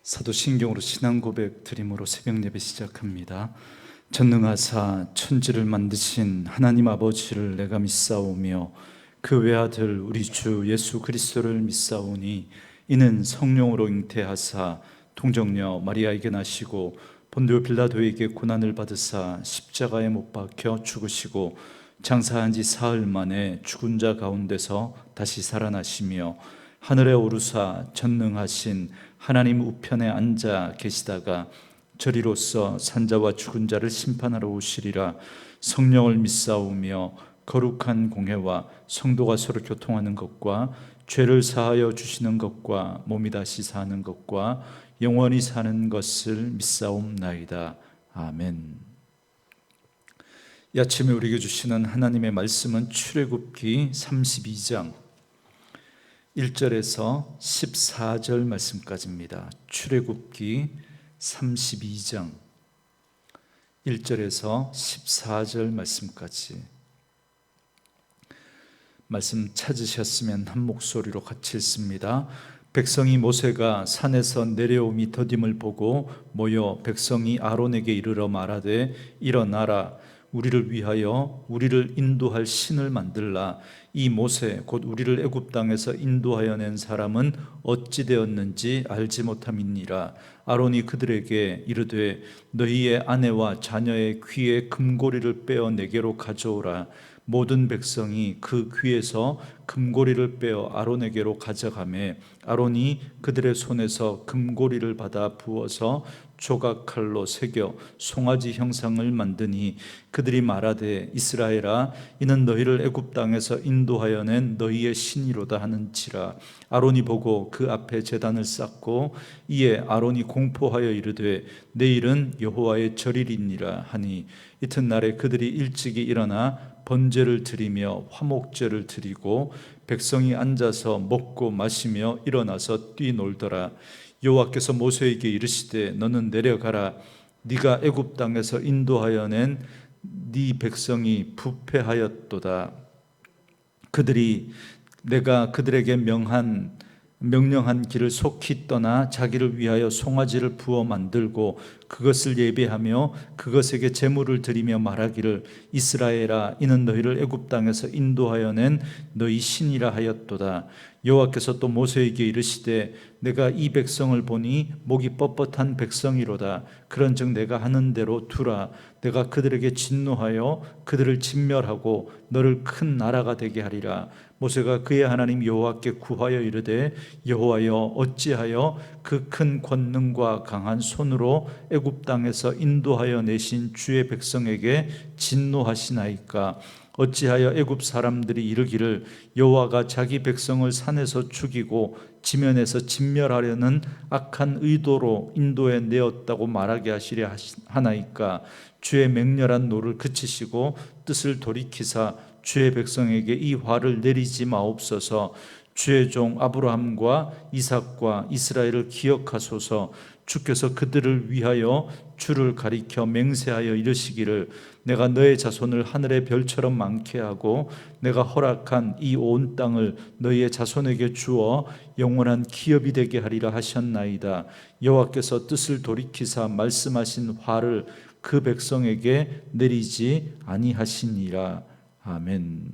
사도신경으로 신앙 고백 드림으로 새벽 예배 시작합니다. 전능하사 천지를 만드신 하나님 아버지를 내가 믿사오며 그 외아들 우리 주 예수 그리스도를 믿사오니 이는 성령으로 잉태하사 통정녀 마리아에게 나시고 본디오 빌라도에게 고난을 받으사 십자가에 못 박혀 죽으시고 장사한 지 사흘 만에 죽은 자 가운데서 다시 살아나시며 하늘에 오르사 전능하신 하나님 우편에 앉아 계시다가 저리로서 산자와 죽은 자를 심판하러 오시리라. 성령을 믿사오며 거룩한 공회와 성도가 서로 교통하는 것과 죄를 사하여 주시는 것과 몸이 다시 사는 것과 영원히 사는 것을 믿사옵나이다. 아멘. 이 아침에 우리에게 주시는 하나님의 말씀은 출애굽기 32장 1절에서 14절 말씀까지입니다. 출애굽기 32장 1절에서 14절 말씀까지. 말씀 찾으셨으면 한 목소리로 같이 읽습니다. 백성이 모세가 산에서 내려옴이 더딤을 보고 모여 백성이 아론에게 이르러 말하되 일어나라, 우리를 위하여 우리를 인도할 신을 만들라. 이 모세 곧 우리를 애굽 땅에서 인도하여 낸 사람은 어찌 되었는지 알지 못함이니라. 아론이 그들에게 이르되 너희의 아내와 자녀의 귀에 금고리를 빼어 내게로 가져오라. 모든 백성이 그 귀에서 금고리를 빼어 아론에게로 가져가매 아론이 그들의 손에서 금고리를 받아 부어서 조각칼로 새겨 송아지 형상을 만드니 그들이 말하되 이스라엘아, 이는 너희를 애굽 땅에서 인도하여 낸 너희의 신이로다 하는지라. 아론이 보고 그 앞에 제단을 쌓고 이에 아론이 공포하여 이르되 내일은 여호와의 절일이니라 하니 이튿날에 그들이 일찍이 일어나 번제를 드리며 화목제를 드리고 백성이 앉아서 먹고 마시며 일어나서 뛰놀더라. 여호와께서 모세에게 이르시되 너는 내려가라. 네가 애굽 땅에서 인도하여 낸 네 백성이 부패하였도다. 그들이 내가 그들에게 명령한 길을 속히 떠나 자기를 위하여 송아지를 부어 만들고 그것을 예배하며 그것에게 제물을 드리며 말하기를 이스라엘아, 이는 너희를 애굽 땅에서 인도하여 낸 너희 신이라 하였도다. 여호와께서 또 모세에게 이르시되 내가 이 백성을 보니 목이 뻣뻣한 백성이로다. 그런즉 내가 하는 대로 두라. 내가 그들에게 진노하여 그들을 진멸하고 너를 큰 나라가 되게 하리라. 모세가 그의 하나님 여호와께 구하여 이르되 여호와여, 어찌하여 그 큰 권능과 강한 손으로 애굽 땅에서 인도하여 내신 주의 백성에게 진노하시나이까? 어찌하여 애굽 사람들이 이르기를 여호와가 자기 백성을 산에서 죽이고 지면에서 진멸하려는 악한 의도로 인도에 내었다고 말하게 하시려 하나이까? 주의 맹렬한 노를 그치시고 뜻을 돌이키사 주의 백성에게 이 화를 내리지 마옵소서. 주의 종 아브라함과 이삭과 이스라엘을 기억하소서. 주께서 그들을 위하여 주를 가리켜 맹세하여 이르시기를 내가 너의 자손을 하늘의 별처럼 많게 하고 내가 허락한 이 온 땅을 너희의 자손에게 주어 영원한 기업이 되게 하리라 하셨나이다. 여호와께서 뜻을 돌이키사 말씀하신 화를 그 백성에게 내리지 아니하시니라. 아멘.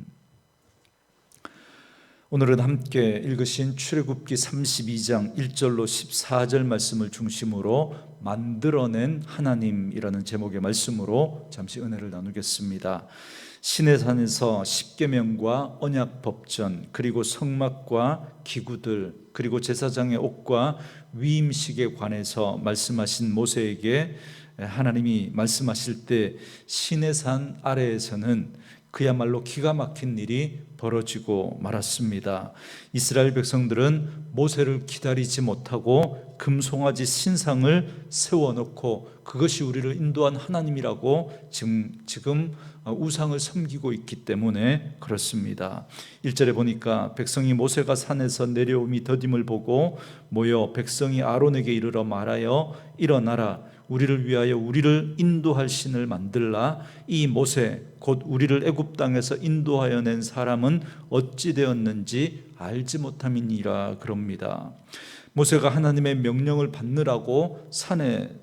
오늘은 함께 읽으신 출애굽기 32장 1절로 14절 말씀을 중심으로 만들어낸 하나님이라는 제목의 말씀으로 잠시 은혜를 나누겠습니다. 시내산에서 십계명과 언약 법전, 그리고 성막과 기구들, 그리고 제사장의 옷과 위임식에 관해서 말씀하신 모세에게 하나님이 말씀하실 때 시내산 아래에서는 그야말로 기가 막힌 일이 벌어지고 말았습니다. 이스라엘 백성들은 모세를 기다리지 못하고 금송아지 신상을 세워놓고 그것이 우리를 인도한 하나님이라고 지금 우상을 섬기고 있기 때문에 그렇습니다. 1절에 보니까 백성이 모세가 산에서 내려옴이 더딤을 보고 모여 백성이 아론에게 이르러 말하여 일어나라, 우리를 위하여 우리를 인도할 신을 만들라. 이 모세 곧 우리를 애굽 땅에서 인도하여 낸 사람은 어찌 되었는지 알지 못함이니라 그럽니다. 모세가 하나님의 명령을 받느라고 산에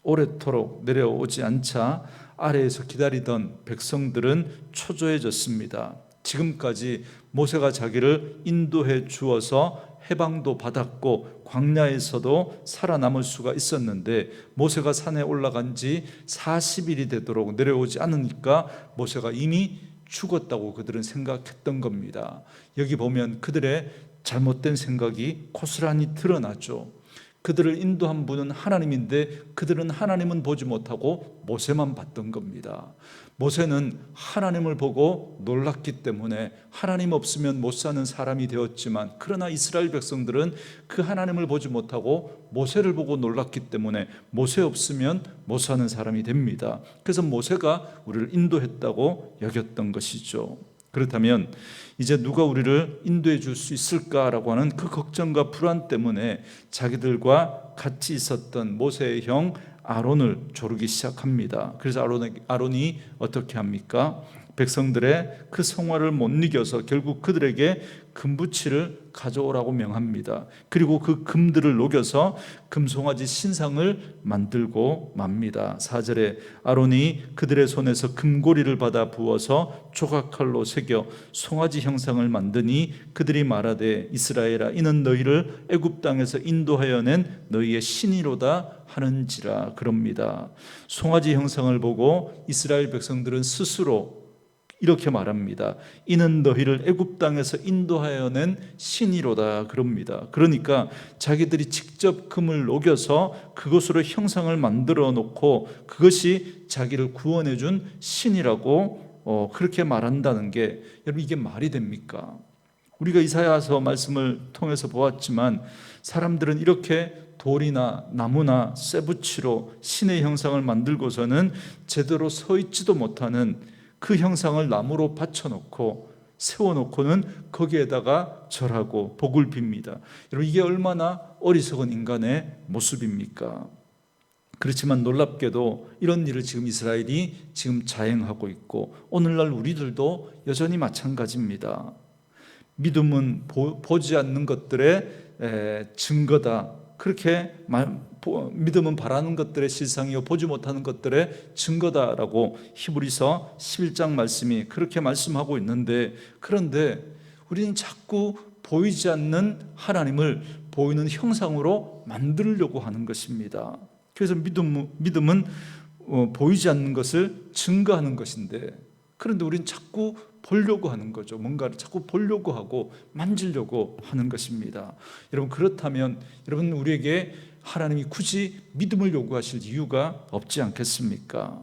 오래도록 내려오지 않자 아래에서 기다리던 백성들은 초조해졌습니다. 지금까지 모세가 자기를 인도해 주어서 해방도 받았고 광야에서도 살아남을 수가 있었는데, 모세가 산에 올라간 지 40일이 되도록 내려오지 않으니까 모세가 이미 죽었다고 그들은 생각했던 겁니다. 여기 보면 그들의 잘못된 생각이 고스란히 드러나죠. 그들을 인도한 분은 하나님인데 그들은 하나님은 보지 못하고 모세만 봤던 겁니다. 모세는 하나님을 보고 놀랐기 때문에 하나님 없으면 못 사는 사람이 되었지만, 그러나 이스라엘 백성들은 그 하나님을 보지 못하고 모세를 보고 놀랐기 때문에 모세 없으면 못 사는 사람이 됩니다. 그래서 모세가 우리를 인도했다고 여겼던 것이죠. 그렇다면 이제 누가 우리를 인도해 줄 수 있을까라고 하는 그 걱정과 불안 때문에 자기들과 같이 있었던 모세의 형 아론을 조르기 시작합니다. 그래서 아론이 어떻게 합니까? 백성들의 그 성화를 못 이겨서 결국 그들에게 금부치를 가져오라고 명합니다. 그리고 그 금들을 녹여서 금송아지 신상을 만들고 맙니다. 4절에 아론이 그들의 손에서 금고리를 받아 부어서 조각칼로 새겨 송아지 형상을 만드니 그들이 말하되 이스라엘아, 이는 너희를 애굽 땅에서 인도하여 낸 너희의 신이로다 하는지라 그럽니다. 송아지 형상을 보고 이스라엘 백성들은 스스로 이렇게 말합니다. 이는 너희를 애굽 땅에서 인도하여 낸 신이로다 그럽니다. 그러니까 자기들이 직접 금을 녹여서 그것으로 형상을 만들어 놓고 그것이 자기를 구원해 준 신이라고 그렇게 말한다는 게, 여러분 이게 말이 됩니까? 우리가 이사야서 말씀을 통해서 보았지만 사람들은 이렇게 돌이나 나무나 쇠붙이로 신의 형상을 만들고서는 제대로 서 있지도 못하는 그 형상을 나무로 받쳐놓고 세워놓고는 거기에다가 절하고 복을 빕니다. 여러분 이게 얼마나 어리석은 인간의 모습입니까? 그렇지만 놀랍게도 이런 일을 지금 이스라엘이 지금 자행하고 있고 오늘날 우리들도 여전히 마찬가지입니다. 믿음은 보지 않는 것들의 증거다, 그렇게 믿음은 바라는 것들의 실상이요 보지 못하는 것들의 증거다라고 히브리서 11장 말씀이 그렇게 말씀하고 있는데, 그런데 우리는 자꾸 보이지 않는 하나님을 보이는 형상으로 만들려고 하는 것입니다. 그래서 믿음은 보이지 않는 것을 증거하는 것인데, 그런데 우리는 자꾸 보려고 하는 거죠. 뭔가를 자꾸 보려고 하고 만지려고 하는 것입니다. 여러분 그렇다면 여러분 우리에게 하나님이 굳이 믿음을 요구하실 이유가 없지 않겠습니까?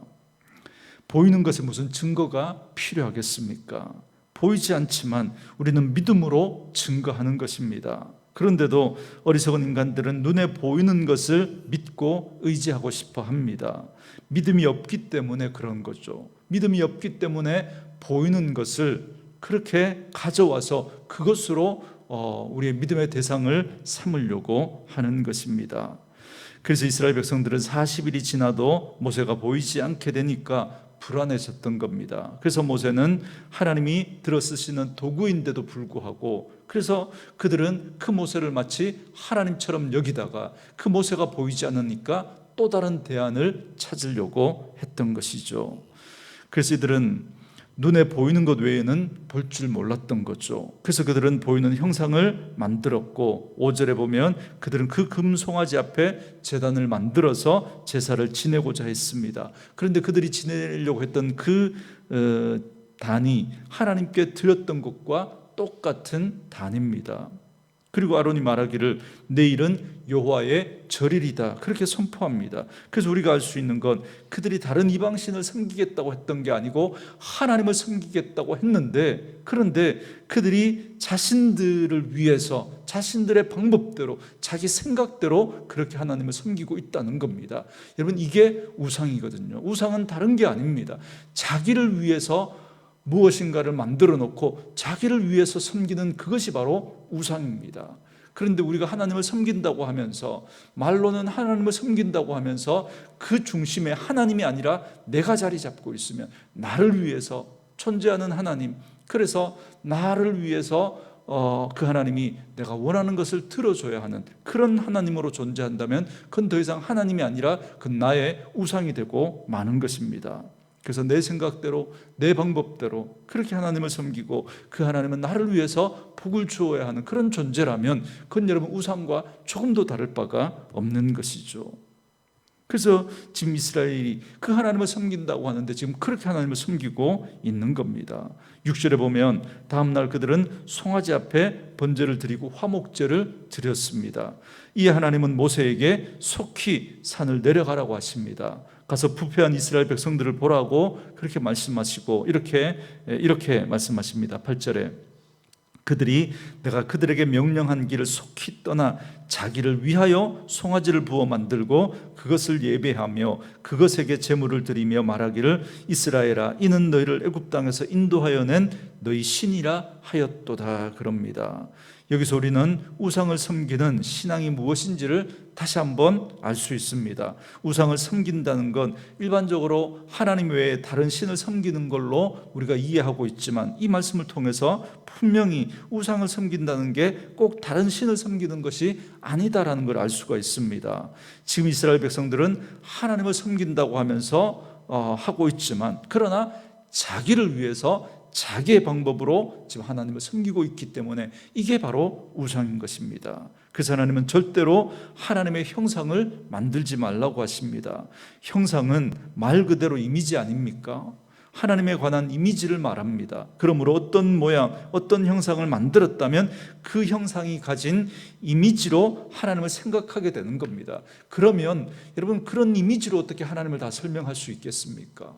보이는 것에 무슨 증거가 필요하겠습니까? 보이지 않지만 우리는 믿음으로 증거하는 것입니다. 그런데도 어리석은 인간들은 눈에 보이는 것을 믿고 의지하고 싶어 합니다. 믿음이 없기 때문에 그런 거죠. 믿음이 없기 때문에 보이는 것을 그렇게 가져와서 그것으로 우리의 믿음의 대상을 삼으려고 하는 것입니다. 그래서 이스라엘 백성들은 40일이 지나도 모세가 보이지 않게 되니까 불안해졌던 겁니다. 그래서 모세는 하나님이 들어 쓰시는 도구인데도 불구하고, 그래서 그들은 그 모세를 마치 하나님처럼 여기다가 그 모세가 보이지 않으니까 또 다른 대안을 찾으려고 했던 것이죠. 그래서 이들은 눈에 보이는 것 외에는 볼 줄 몰랐던 거죠. 그래서 그들은 보이는 형상을 만들었고 5절에 보면 그들은 그 금송아지 앞에 제단을 만들어서 제사를 지내고자 했습니다. 그런데 그들이 지내려고 했던 그 단이 하나님께 드렸던 것과 똑같은 단입니다. 그리고 아론이 말하기를 내일은 여호와의 절일이다 그렇게 선포합니다. 그래서 우리가 알 수 있는 건 그들이 다른 이방신을 섬기겠다고 했던 게 아니고 하나님을 섬기겠다고 했는데, 그런데 그들이 자신들을 위해서 자신들의 방법대로 자기 생각대로 그렇게 하나님을 섬기고 있다는 겁니다. 여러분 이게 우상이거든요. 우상은 다른 게 아닙니다. 자기를 위해서 무엇인가를 만들어 놓고 자기를 위해서 섬기는 그것이 바로 우상입니다. 그런데 우리가 하나님을 섬긴다고 하면서, 말로는 하나님을 섬긴다고 하면서 그 중심에 하나님이 아니라 내가 자리 잡고 있으면 나를 위해서 존재하는 하나님, 그래서 나를 위해서 그 하나님이 내가 원하는 것을 들어줘야 하는 그런 하나님으로 존재한다면 그건 더 이상 하나님이 아니라 그건 나의 우상이 되고 마는 것입니다. 그래서 내 생각대로 내 방법대로 그렇게 하나님을 섬기고 그 하나님은 나를 위해서 복을 주어야 하는 그런 존재라면 그건 여러분 우상과 조금도 다를 바가 없는 것이죠. 그래서 지금 이스라엘이 그 하나님을 섬긴다고 하는데 지금 그렇게 하나님을 섬기고 있는 겁니다. 6절에 보면 다음날 그들은 송아지 앞에 번제를 드리고 화목제를 드렸습니다. 이 하나님은 모세에게 속히 산을 내려가라고 하십니다. 가서 부패한 이스라엘 백성들을 보라고 그렇게 말씀하시고 이렇게 말씀하십니다. 8절에 그들이 내가 그들에게 명령한 길을 속히 떠나 자기를 위하여 송아지를 부어 만들고 그것을 예배하며 그것에게 제물을 드리며 말하기를 이스라엘아 이는 너희를 애굽 땅에서 인도하여 낸 너희 신이라 하였도다 그럽니다. 여기서 우리는 우상을 섬기는 신앙이 무엇인지를 다시 한번 알 수 있습니다. 우상을 섬긴다는 건 일반적으로 하나님 외에 다른 신을 섬기는 걸로 우리가 이해하고 있지만 이 말씀을 통해서 분명히 우상을 섬긴다는 게 꼭 다른 신을 섬기는 것이 아니다라는 걸 알 수가 있습니다. 지금 이스라엘 백성들은 하나님을 섬긴다고 하면서 하고 있지만 그러나 자기를 위해서 자기의 방법으로 지금 하나님을 섬기고 있기 때문에 이게 바로 우상인 것입니다. 그래서 하나님은 절대로 하나님의 형상을 만들지 말라고 하십니다. 형상은 말 그대로 이미지 아닙니까? 하나님에 관한 이미지를 말합니다. 그러므로 어떤 모양, 어떤 형상을 만들었다면 그 형상이 가진 이미지로 하나님을 생각하게 되는 겁니다. 그러면 여러분 그런 이미지로 어떻게 하나님을 다 설명할 수 있겠습니까?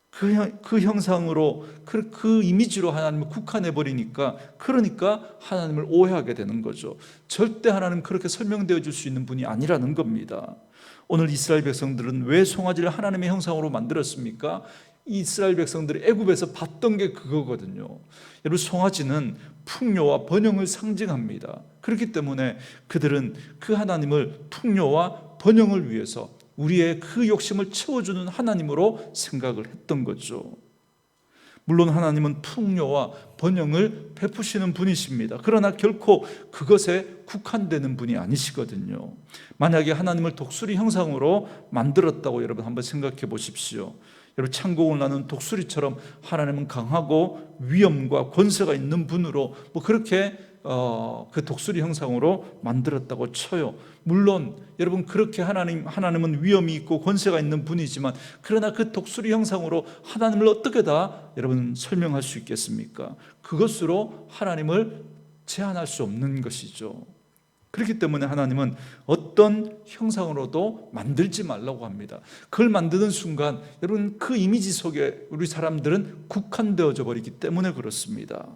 그 형상으로 그 이미지로 하나님을 국한해 버리니까 그러니까 하나님을 오해하게 되는 거죠. 절대 하나님 그렇게 설명되어 줄 수 있는 분이 아니라는 겁니다. 오늘 이스라엘 백성들은 왜 송아지를 하나님의 형상으로 만들었습니까? 이스라엘 백성들이 애굽에서 봤던 게 그거거든요. 여러분 송아지는 풍요와 번영을 상징합니다. 그렇기 때문에 그들은 그 하나님을 풍요와 번영을 위해서 우리의 그 욕심을 채워주는 하나님으로 생각을 했던 거죠. 물론 하나님은 풍요와 번영을 베푸시는 분이십니다. 그러나 결코 그것에 국한되는 분이 아니시거든요. 만약에 하나님을 독수리 형상으로 만들었다고 여러분 한번 생각해 보십시오. 여러분 창공을 나눈 독수리처럼 하나님은 강하고 위엄과 권세가 있는 분으로 그렇게 그 독수리 형상으로 만들었다고 쳐요. 물론 여러분 그렇게 하나님은 위엄이 있고 권세가 있는 분이지만 그러나 그 독수리 형상으로 하나님을 어떻게 다 여러분 설명할 수 있겠습니까? 그것으로 하나님을 제한할 수 없는 것이죠. 그렇기 때문에 하나님은 어떤 형상으로도 만들지 말라고 합니다. 그걸 만드는 순간 여러분 그 이미지 속에 우리 사람들은 국한되어져 버리기 때문에 그렇습니다.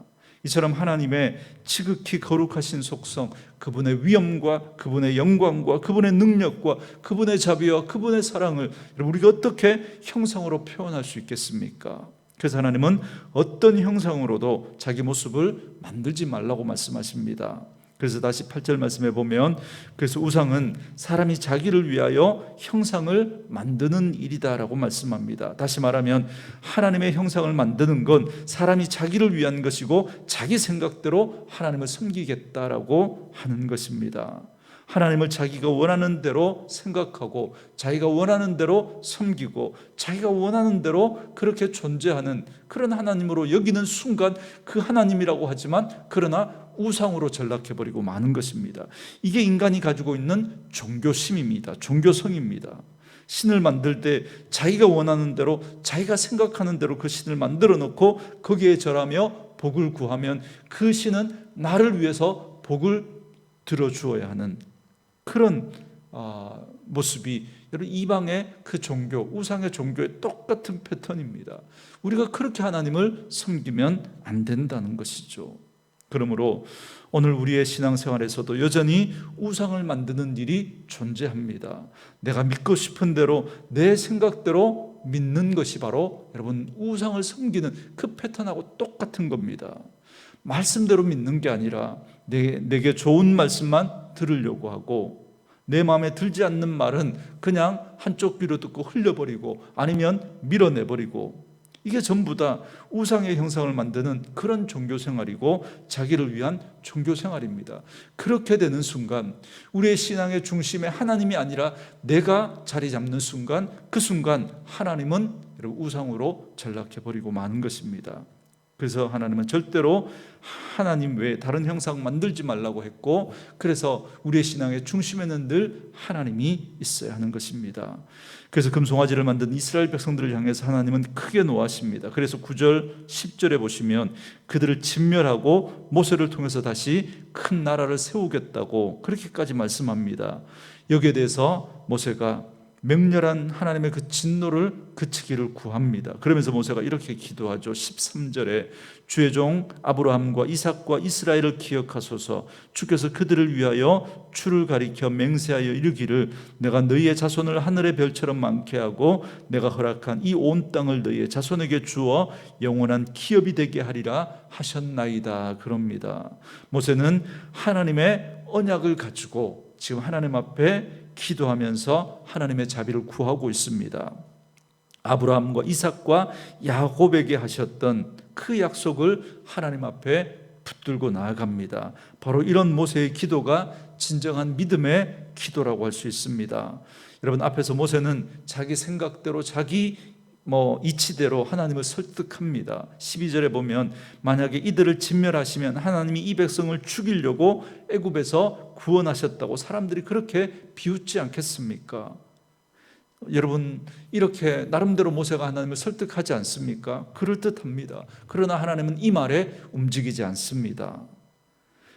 이처럼 하나님의 지극히 거룩하신 속성, 그분의 위엄과 그분의 영광과 그분의 능력과 그분의 자비와 그분의 사랑을 우리가 어떻게 형상으로 표현할 수 있겠습니까? 그래서 하나님은 어떤 형상으로도 자기 모습을 만들지 말라고 말씀하십니다. 그래서 다시 8절 말씀해 보면 그래서 우상은 사람이 자기를 위하여 형상을 만드는 일이다라고 말씀합니다. 다시 말하면 하나님의 형상을 만드는 건 사람이 자기를 위한 것이고 자기 생각대로 하나님을 섬기겠다라고 하는 것입니다. 하나님을 자기가 원하는 대로 생각하고 자기가 원하는 대로 섬기고 자기가 원하는 대로 그렇게 존재하는 그런 하나님으로 여기는 순간 그 하나님이라고 하지만 그러나 우상으로 전락해버리고 마는 것입니다. 이게 인간이 가지고 있는 종교심입니다. 종교성입니다. 신을 만들 때 자기가 원하는 대로 자기가 생각하는 대로 그 신을 만들어 놓고 거기에 절하며 복을 구하면 그 신은 나를 위해서 복을 들어주어야 하는 그런 모습이 여러분 이방의 그 종교, 우상의 종교의 똑같은 패턴입니다. 우리가 그렇게 하나님을 섬기면 안 된다는 것이죠. 그러므로 오늘 우리의 신앙생활에서도 여전히 우상을 만드는 일이 존재합니다. 내가 믿고 싶은 대로 내 생각대로 믿는 것이 바로 여러분 우상을 섬기는 그 패턴하고 똑같은 겁니다. 말씀대로 믿는 게 아니라 내게 좋은 말씀만 들으려고 하고 내 마음에 들지 않는 말은 그냥 한쪽 귀로 듣고 흘려버리고 아니면 밀어내버리고 이게 전부 다 우상의 형상을 만드는 그런 종교 생활이고 자기를 위한 종교 생활입니다. 그렇게 되는 순간 우리의 신앙의 중심에 하나님이 아니라 내가 자리 잡는 순간, 그 순간 하나님은 우상으로 전락해버리고 마는 것입니다. 그래서 하나님은 절대로 하나님 외에 다른 형상 만들지 말라고 했고, 그래서 우리의 신앙의 중심에는 늘 하나님이 있어야 하는 것입니다. 그래서 금송아지를 만든 이스라엘 백성들을 향해서 하나님은 크게 노하십니다. 그래서 9절 10절에 보시면 그들을 진멸하고 모세를 통해서 다시 큰 나라를 세우겠다고 그렇게까지 말씀합니다. 여기에 대해서 모세가 맹렬한 하나님의 그 진노를 그치기를 구합니다. 그러면서 모세가 이렇게 기도하죠. 13절에 주의 종 아브라함과 이삭과 이스라엘을 기억하소서. 주께서 그들을 위하여 주를 가리켜 맹세하여 이르기를 내가 너희의 자손을 하늘의 별처럼 많게 하고 내가 허락한 이 온 땅을 너희의 자손에게 주어 영원한 기업이 되게 하리라 하셨나이다. 그럽니다. 모세는 하나님의 언약을 가지고 지금 하나님 앞에 기도하면서 하나님의 자비를 구하고 있습니다. 아브라함과 이삭과 야곱에게 하셨던 그 약속을 하나님 앞에 붙들고 나아갑니다. 바로 이런 모세의 기도가 진정한 믿음의 기도라고 할 수 있습니다. 여러분, 앞에서 모세는 자기 생각대로 자기 이치대로 하나님을 설득합니다. 12절에 보면 만약에 이들을 진멸하시면 하나님이 이 백성을 죽이려고 애굽에서 구원하셨다고 사람들이 그렇게 비웃지 않겠습니까? 여러분, 이렇게 나름대로 모세가 하나님을 설득하지 않습니까? 그럴듯합니다. 그러나 하나님은 이 말에 움직이지 않습니다.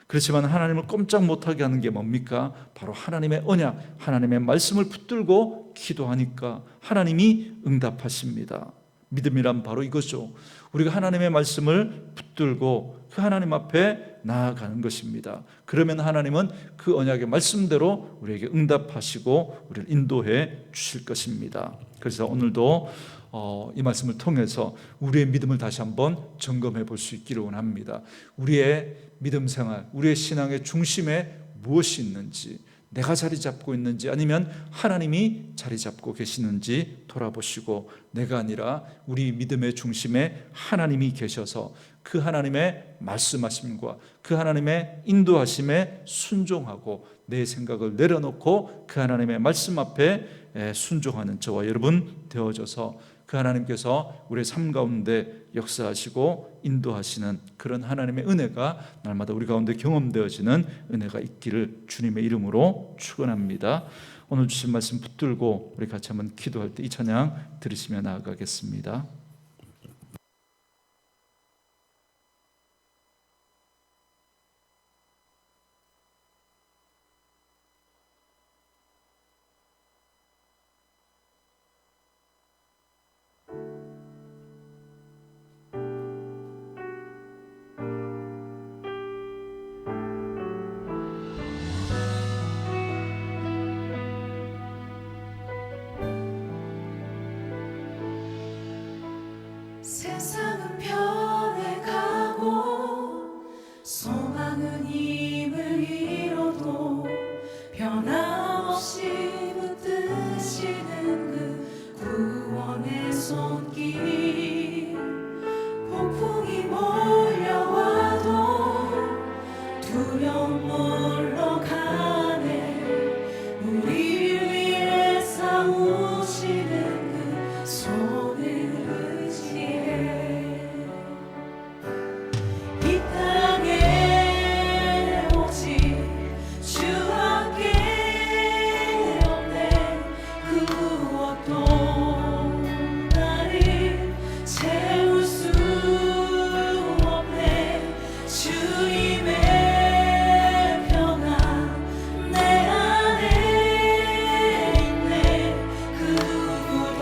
그렇지만 하나님을 꼼짝 못하게 하는 게 뭡니까? 바로 하나님의 언약, 하나님의 말씀을 붙들고 기도하니까 하나님이 응답하십니다. 믿음이란 바로 이거죠. 우리가 하나님의 말씀을 붙들고 그 하나님 앞에 나아가는 것입니다. 그러면 하나님은 그 언약의 말씀대로 우리에게 응답하시고 우리를 인도해 주실 것입니다. 그래서 오늘도 이 말씀을 통해서 우리의 믿음을 다시 한번 점검해 볼 수 있기를 원합니다. 우리의 믿음 생활, 우리의 신앙의 중심에 무엇이 있는지, 내가 자리 잡고 있는지 아니면 하나님이 자리 잡고 계시는지 돌아보시고, 내가 아니라 우리 믿음의 중심에 하나님이 계셔서 그 하나님의 말씀하심과 그 하나님의 인도하심에 순종하고 내 생각을 내려놓고 그 하나님의 말씀 앞에 순종하는 저와 여러분 되어져서 그 하나님께서 우리의 삶 가운데 역사하시고 인도하시는 그런 하나님의 은혜가 날마다 우리 가운데 경험되어지는 은혜가 있기를 주님의 이름으로 축원합니다. 오늘 주신 말씀 붙들고 우리 같이 한번 기도할 때 이 찬양 들으시며 나아가겠습니다. 세상은 변해가고 소망은 힘을 잃어도 변함없이 붙드시는 그 구원의 손길, 폭풍이 몰려와도 두려움 물러가네. 우리를 위해 싸우시는 그 손을 이 땅에 오직 주 함께 없네. 그 무엇도 나를 채울 수 없네. 주님의 평안 내 안에 있네. 그 누구도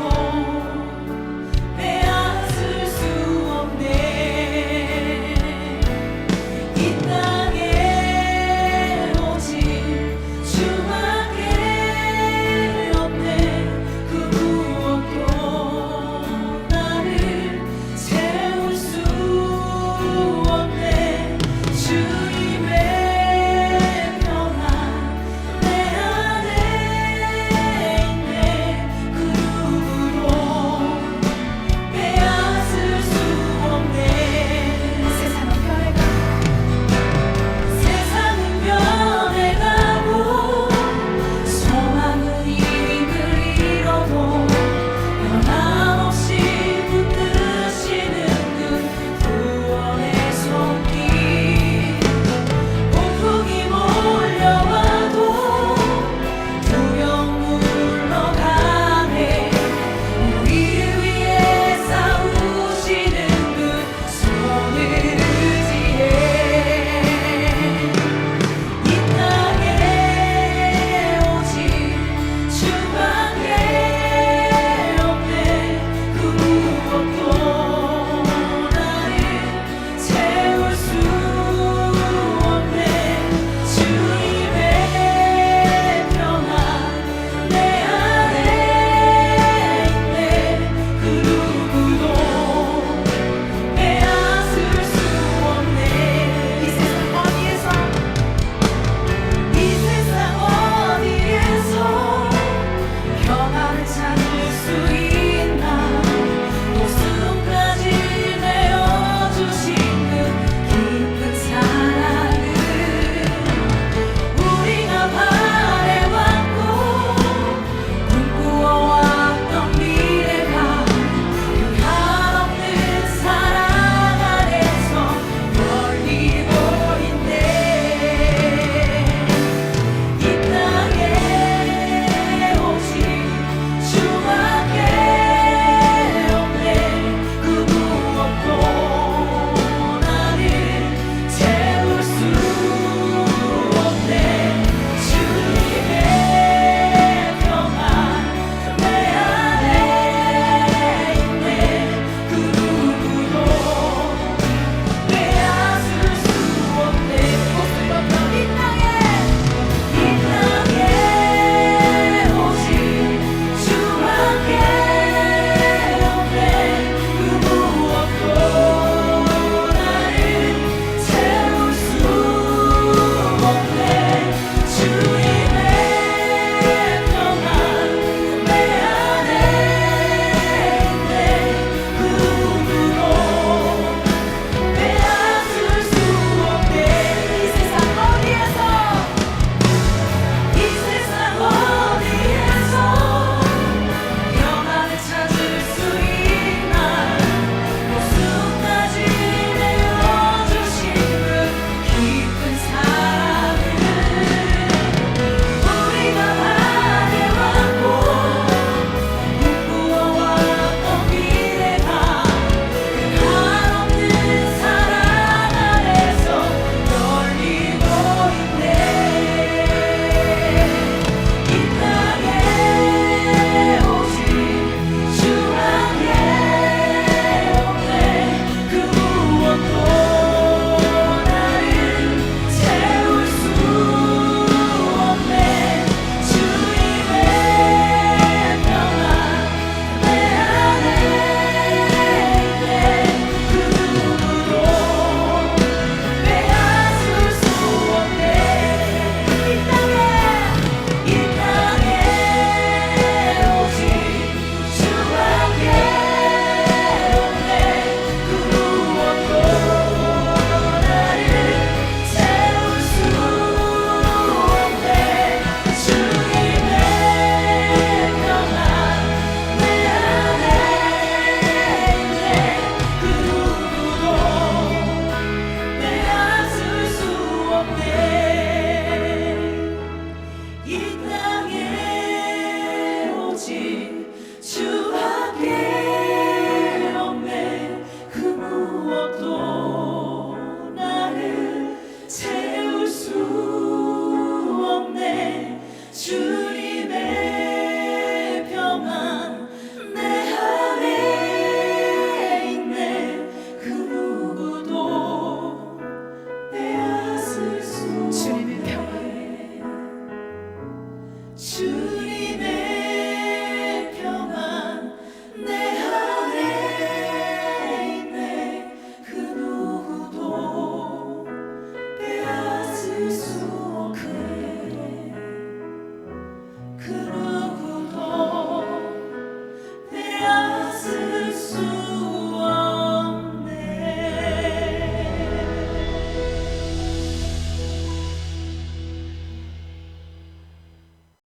다스리시네